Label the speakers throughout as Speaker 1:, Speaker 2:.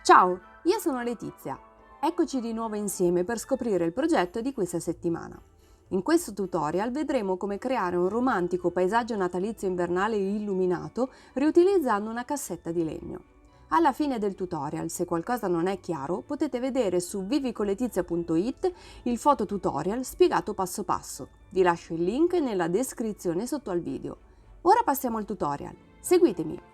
Speaker 1: Ciao, io sono Letizia. Eccoci di nuovo insieme per scoprire il progetto di questa settimana. In questo tutorial vedremo come creare un romantico paesaggio natalizio invernale illuminato riutilizzando una cassetta di legno. Alla fine del tutorial, se qualcosa non è chiaro, potete vedere su vivicoletizia.it il fototutorial spiegato passo passo. Vi lascio il link nella descrizione sotto al video. Ora passiamo al tutorial. Seguitemi!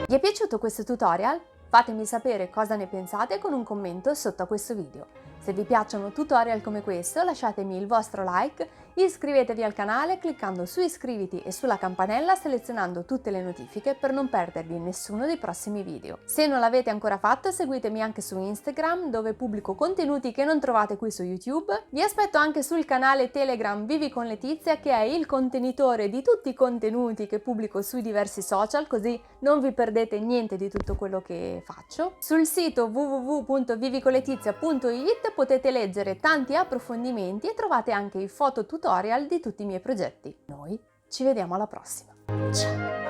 Speaker 1: Vi è piaciuto questo tutorial? Fatemi sapere cosa ne pensate con un commento sotto a questo video. Se vi piacciono tutorial come questo, lasciatemi il vostro like, iscrivetevi al canale cliccando su iscriviti e sulla campanella selezionando tutte le notifiche per non perdervi nessuno dei prossimi video. Se non l'avete ancora fatto, seguitemi anche su Instagram, dove pubblico contenuti che non trovate qui su YouTube. Vi aspetto anche sul canale Telegram Vivi con Letizia, che è il contenitore di tutti i contenuti che pubblico sui diversi social, così non vi perdete niente di tutto quello che faccio. Sul sito www.vivicoletizia.it potete leggere tanti approfondimenti e trovate anche i foto tutorial di tutti i miei progetti. Noi ci vediamo alla prossima. Ciao!